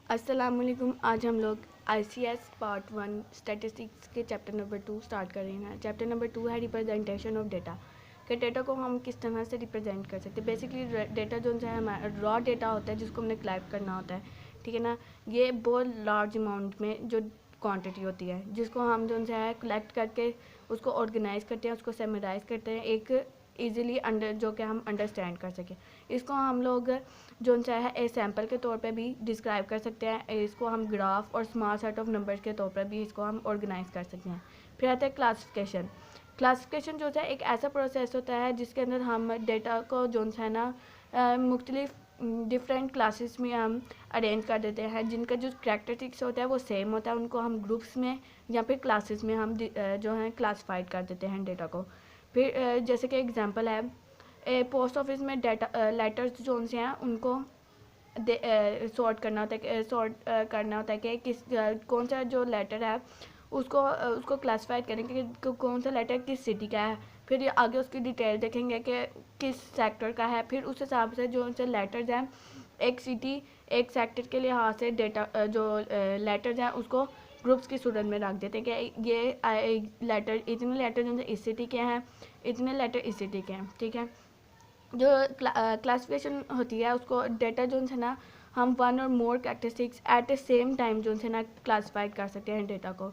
अस्सलाम वालेकुम। आज हम लोग ICS पार्ट 1 स्टैटिस्टिक्स के चैप्टर नंबर 2 स्टार्ट कर रहे हैं। चैप्टर नंबर 2 है रिप्रेजेंटेशन ऑफ डेटा। कि डेटा को हम किस तरह से रिप्रेजेंट कर सकते हैं। बेसिकली डेटा जो है हमारा रॉ डेटा होता है जिसको हमने कलेक्ट करना होता है, ठीक है ना। ये बहुत लार्ज अमाउंट में जो क्वांटिटी होती है जिसको हम जो है कलेक्ट करके उसको ऑर्गेनाइज करते हैं, उसको समराइज करते हैं एक ईज़िली जो कि हम अंडरस्टैंड कर सकें। इसको हम लोग जो है ए सैम्पल के तौर पे भी डिस्क्राइब कर सकते हैं। इसको हम ग्राफ और स्मॉल सेट ऑफ नंबर्स के तौर पे भी इसको हम ऑर्गेनाइज कर सकते हैं। फिर आता है क्लासिफिकेशन। क्लासिफिकेशन जो है एक ऐसा प्रोसेस होता है जिसके अंदर हम डेटा को जो है ना मुख्तलिफ डिफरेंट क्लासेस में हम अरेंज कर देते हैं, जिनका जो करैक्टरिस्टिक्स होता है वो सेम होता है। उनको हम ग्रुप्स में या फिर क्लासेस में हम जो है क्लासीफाइड कर देते हैं डेटा को। फिर जैसे कि एग्जांपल है पोस्ट ऑफिस में डेटा लेटर्स जो से हैं उनको सॉर्ट करना होता है करना होता है कि किस कौन सा जो लेटर है उसको क्लासीफाइड करेंगे कि कौन सा लेटर किस सिटी का है। फिर आगे उसकी डिटेल देखेंगे कि किस सेक्टर का है। फिर उस हिसाब से जो से लेटर्स हैं एक सिटी एक सेक्टर के लिहाज से डेटा जो लेटर्स हैं उसको ग्रुप्स की सूरत में रख देते हैं कि ये लेटर इतने लेटर जो इस सिटी के हैं, इतने लेटर इस सिटी के हैं, ठीक है। जो क्लासिफिकेशन होती है उसको डेटा जो है ना हम वन और more characteristics at the same time जो है ना क्लासीफाइड कर सकते हैं डेटा को।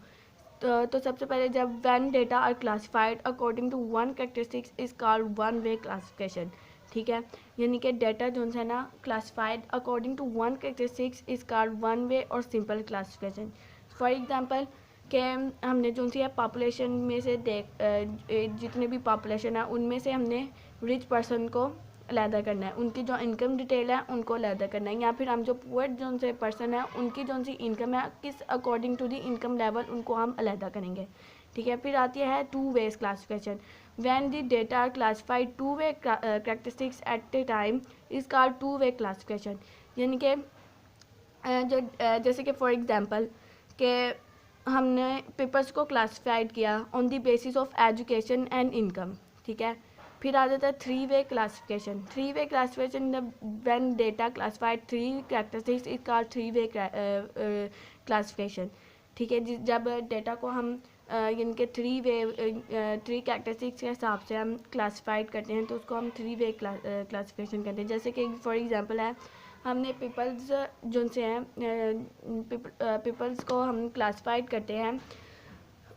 तो सबसे पहले जब when data are classified according to one characteristics is called one way classification, ठीक है। यानी कि डेटा जो है ना classified according to one characteristics is called one way और सिंपल क्लासिफिकेशन। फॉर एग्जांपल कि हमने जो सी है पॉपुलेशन में से जितने भी पॉपुलेशन है उनमें से हमने रिच पर्सन को अलहदा करना है, उनकी जो इनकम डिटेल है उनको अलहदा करना है, या फिर हम जो पुअर जो से पर्सन है उनकी जो सी इनकम है किस according to the income level उनको हम अलहदा करेंगे, ठीक है। फिर आती है two ways classification. When the data are classified two way characteristics at the time is called two way classification. यानी कि जैसे कि फॉर एग्जांपल कि हमने पेपर्स को क्लासिफाइड किया on the basis of education and income, ठीक है। फिर आ जाता है three way classification. Three way classification when data classified three characteristics is called three way classification, ठीक है। जब डेटा को हम इनके थ्री कैरेक्टरिस्टिक्स के हिसाब से हम क्लासिफाइड करते हैं तो उसको हम थ्री वे क्लासिफिकेशन करते हैं। जैसे कि फॉर एग्जांपल है हमने पीपल्स जो से हैं पीपल्स को हम क्लासिफाइड करते हैं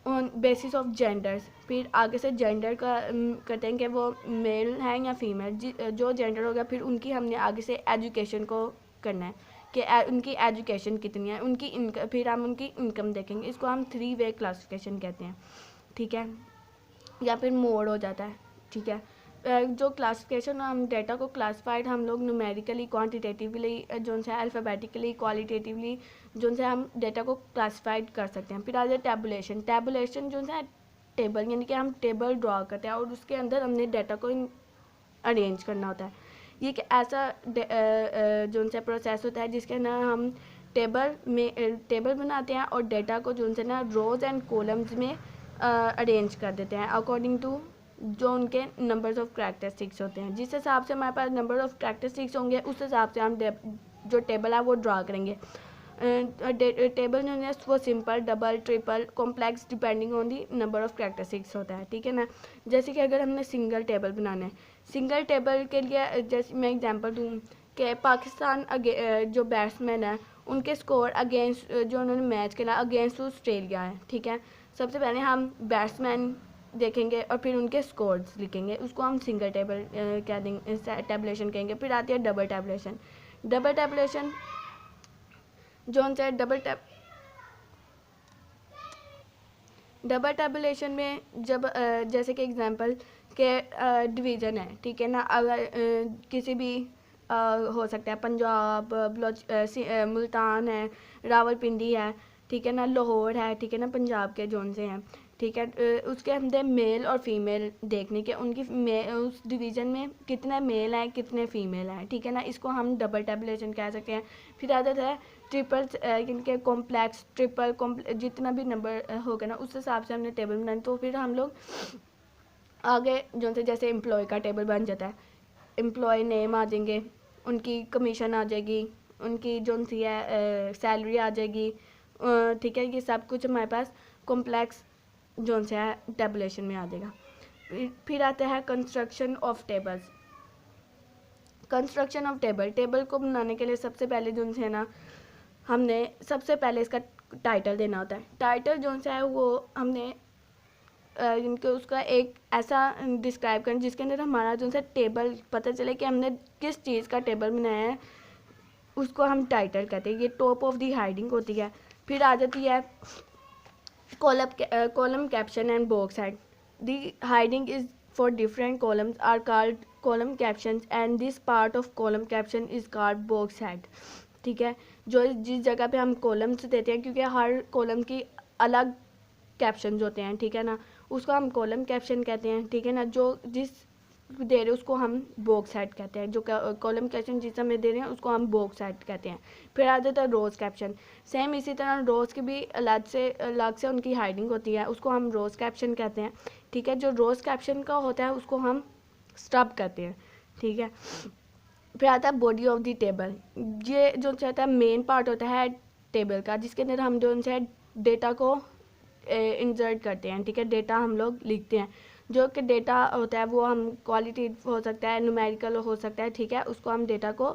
ऑन बेसिस ऑफ जेंडर्स। फिर आगे से जेंडर का कहते हैं कि वो मेल है या फीमेल, जो जेंडर होगा फिर उनकी हमने आगे से एजुकेशन को करना है कि उनकी एजुकेशन कितनी है, उनकी इनकम, फिर हम उनकी इनकम देखेंगे। इसको हम थ्री वे क्लासिफिकेशन कहते हैं, ठीक है। या फिर मोड हो जाता है, ठीक है। जो क्लासिफिकेशन हम डेटा को क्लासिफाइड हम लोग न्यूमेरिकली क्वांटिटेटिवली जो है अल्फ़ाबेटिकली क्वालिटेटिवली जो है हम डेटा को क्लासिफाइड कर सकते हैं। फिर आ जाए टैबुलेशन। टैबुलेशन जो है टेबल, यानी कि हम टेबल ड्रॉ करते हैं और उसके अंदर हमने डेटा को अरेंज करना होता है। ये एक ऐसा जो सा प्रोसेस होता है जिसके अंदर हम टेबल बनाते हैं और डेटा को जो है ना रोज़ एंड कॉलम्स में अरेंज कर देते हैं अकॉर्डिंग टू जो उनके नंबर्स ऑफ कैरेक्टरिस्टिक्स होते हैं। जिस हिसाब से हमारे पास नंबर ऑफ कैरेक्टरिस्टिक्स होंगे उस हिसाब से हम जो टेबल है वो ड्रा करेंगे। टेबल जो है वो simple, double, triple, complex depending on the number of characteristics होता है, ठीक है ना। जैसे कि अगर हमने सिंगल टेबल बनाना है, सिंगल टेबल के लिए जैसे मैं एग्जांपल दूँ कि पाकिस्तान जो बैट्समैन है उनके स्कोर अगेंस्ट जो उन्होंने मैच खेला अगेंस्ट ऑस्ट्रेलिया है, ठीक है। सबसे पहले हम बैट्समैन देखेंगे और फिर उनके स्कोर्स लिखेंगे, उसको हम सिंगल टेबल कह देंगे, टैबुलेशन कहेंगे। फिर आती है डबल टैबुलेशन। डबल टैबुलेशन जो है डबल टैबुलेशन में जब जैसे कि एग्जांपल के डिवीज़न है, ठीक है ना। अगर किसी भी हो सकता है पंजाब, मुल्तान है, रावलपिंडी है, ठीक है ना, लाहौर है, ठीक है ना, पंजाब के जोन से हैं, ठीक है। उसके अंदर मेल और फीमेल देखने के उनकी उस डिवीज़न में कितने मेल हैं कितने फीमेल हैं, ठीक है ना। इसको हम डबल टैबुलेशन कह सकते हैं। फिर आता है ट्रिपल, इनके कॉम्प्लेक्स ट्रिपल जितना भी नंबर होगा ना उस हिसाब से हमने टेबल बनाना। तो फिर हम लोग आगे जो से जैसे एम्प्लॉय का टेबल बन जाता है, एम्प्लॉय नेम आ जाएंगे, उनकी कमीशन आ जाएगी, उनकी जो सी है सैलरी आ जाएगी, ठीक है। ये सब कुछ हमारे पास कॉम्प्लेक्स जो सा है टेबुलेशन में आ जाएगा। फिर आता है construction of tables. Construction of table को बनाने के लिए सबसे पहले जो है ना, हमने सबसे पहले इसका टाइटल देना होता है। टाइटल जो सा है वो हमने इनको उसका एक ऐसा डिस्क्राइब करना जिसके अंदर हमारा जो सा टेबल पता चले कि हमने किस चीज़ का टेबल बनाया है, उसको हम टाइटल कहते हैं। ये टॉप ऑफ दी हेडिंग होती है। फिर आ जाती है column caption and box head. The heading is for different columns are called column captions and this part of column caption is called box head, ठीक है। जो जिस जगह पे हम कॉलम्स देते हैं, क्योंकि हर कॉलम की अलग कैप्शन होते हैं, ठीक है ना, उसको हम कॉलम कैप्शन कहते हैं, ठीक है ना। जो जिस दे रहे हैं उसको हम बॉक्स हेड कहते हैं। जो कॉलम कैप्शन जिस समय दे रहे हैं उसको हम बॉक्स हेड कहते हैं। फिर आ जाता है रोज कैप्शन। सेम इसी तरह रोज की भी अलग से उनकी हाइडिंग होती है, उसको हम रोज कैप्शन कहते हैं, ठीक है। जो रोज कैप्शन का होता है उसको हम स्टब कहते हैं, ठीक है। फिर आता है बॉडी ऑफ द टेबल। ये जो चाहता है मेन पार्ट होता है टेबल का, जिसके अंदर हम जो है डेटा को इंसर्ट करते हैं, ठीक है। डेटा हम लोग लिखते हैं। जो कि डेटा होता है वो हम क्वालिटी हो सकता है, न्यूमेरिकल हो सकता है, ठीक है। उसको हम डेटा को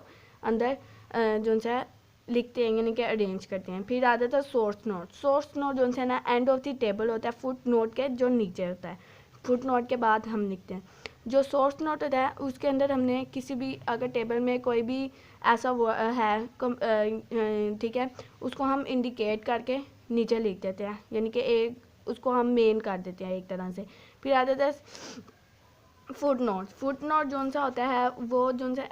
अंदर जो है लिखते हैं, यानी कि अरेंज करते हैं। फिर आ जाता है सोर्स नोट। सोर्स नोट जो है ना एंड ऑफ द टेबल होता है, फुट नोट के जो नीचे होता है। फुट नोट के बाद हम लिखते हैं। जो सोर्स नोट होता है उसके अंदर हमने किसी भी अगर टेबल में कोई भी ऐसा है, ठीक है, उसको हम इंडिकेट करके नीचे लिख देते हैं, यानी कि एक उसको हम मेन कर देते हैं एक तरह से। फिर आ जाता है फुट नोट। फुट नोट जो सा होता है वो जो सा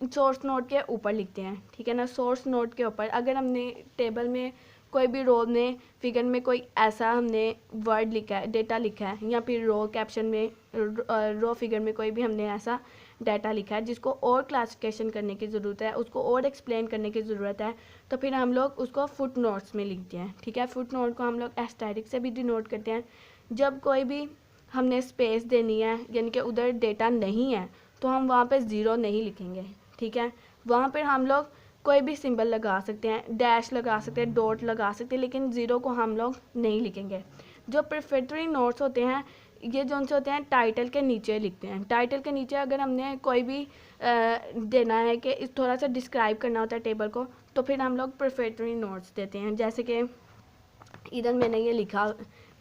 सोर्स नोट के ऊपर लिखते हैं, ठीक है ना। सोर्स नोट के ऊपर अगर हमने टेबल में कोई भी रो में फिगर में कोई ऐसा हमने वर्ड लिखा है, डेटा लिखा है, या फिर रो कैप्शन में रो फिगर में कोई भी हमने ऐसा डाटा लिखा है जिसको और क्लासिफिकेशन करने की ज़रूरत है, उसको और एक्सप्लेन करने की ज़रूरत है, तो फिर हम लोग उसको फुट नोट्स में लिखते हैं, ठीक है। फुट नोट को हम लोग एस्टेरिक से भी डिनोट करते हैं। जब कोई भी हमने स्पेस देनी है, यानी कि उधर डेटा नहीं है, तो हम वहाँ पे ज़ीरो नहीं लिखेंगे, ठीक है। वहाँ पर हम लोग कोई भी सिंबल लगा सकते हैं, डैश लगा सकते हैं, डॉट लगा सकते हैं, लेकिन ज़ीरो को हम लोग नहीं लिखेंगे। जो प्रिफेक्टरी नोट्स होते हैं ये जो से होते हैं टाइटल के नीचे लिखते हैं। टाइटल के नीचे अगर हमने कोई भी देना है कि इस थोड़ा सा डिस्क्राइब करना होता है टेबल को, तो फिर हम लोग प्रिफेक्टरी नोट्स देते हैं। जैसे कि इधर मैंने ये लिखा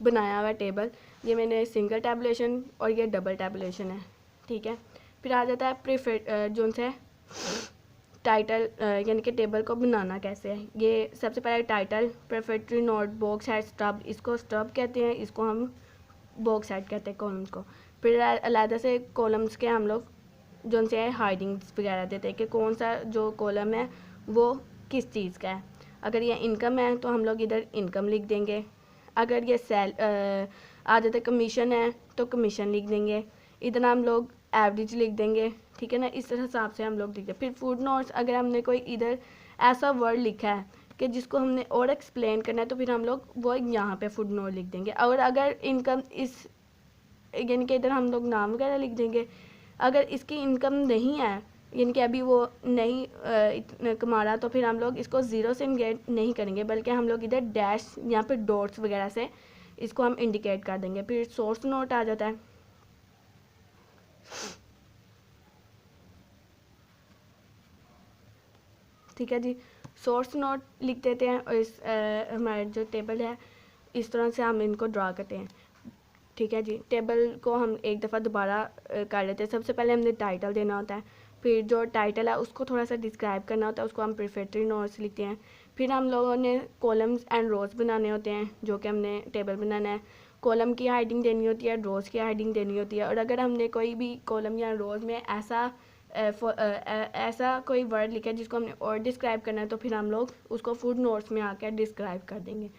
बनाया हुआ टेबल, ये मैंने सिंगल टैबुलेशन और ये डबल टैबुलेशन है, ठीक है। फिर आ जाता है जो से टाइटल, यानी कि टेबल को बनाना कैसे है। ये सबसे पहले title, prefatory note, box head, stub, इसको स्टब कहते हैं, इसको हम बॉक्स हेड कहते हैं कॉलम्स को। फिर अलग से कॉलम्स के हम लोग जो से हाइडिंग्स वगैरह देते हैं कि कौन सा जो कॉलम है वो किस चीज़ का है। अगर ये इनकम है तो हम लोग इधर इनकम लिख देंगे। अगर ये आ जाता है कमीशन है तो कमीशन लिख देंगे। इधर हम लोग एवरेज लिख देंगे, ठीक है ना। इस हिसाब से हम लोग लिखते हैं। फिर फुट नोट्स, अगर हमने कोई इधर ऐसा वर्ड लिखा है कि जिसको हमने और एक्सप्लेन करना है तो फिर हम लोग वो यहाँ पे फुट नोट लिख देंगे। और अगर इनकम इस यानी कि इधर हम लोग नाम वगैरह लिख देंगे। अगर इसकी इनकम नहीं है, यानी कि अभी वो नहीं कमा रहा, तो फिर हम लोग इसको ज़ीरो से इंडिकेट नहीं करेंगे, बल्कि हम लोग इधर डैश यहाँ पे डॉट्स वगैरह से इसको हम इंडिकेट कर देंगे। फिर सोर्स नोट आ जाता है। ठीक है जी, सोर्स नोट लिख देते हैं और इस हमारे जो टेबल है इस तरह से हम इनको ड्रा करते हैं। ठीक है जी, टेबल को हम एक दफ़ा दोबारा कर लेते हैं। सबसे पहले हमने टाइटल देना होता है, फिर जो टाइटल है उसको थोड़ा सा डिस्क्राइब करना होता है, उसको हम प्रिफेक्टरी नोट्स लिखते हैं। फिर हम लोगों ने कॉलम्स एंड रोज बनाने होते हैं, जो कि हमने टेबल बनाना है। कॉलम की हाइडिंग देनी होती है, रोज़ की हाइडिंग देनी होती है। और अगर हमने कोई भी कॉलम या रोज़ में ऐसा कोई वर्ड लिखा है जिसको हमने और डिस्क्राइब करना है, तो फिर हम लोग उसको फुट नोट्स में आकर डिस्क्राइब कर देंगे।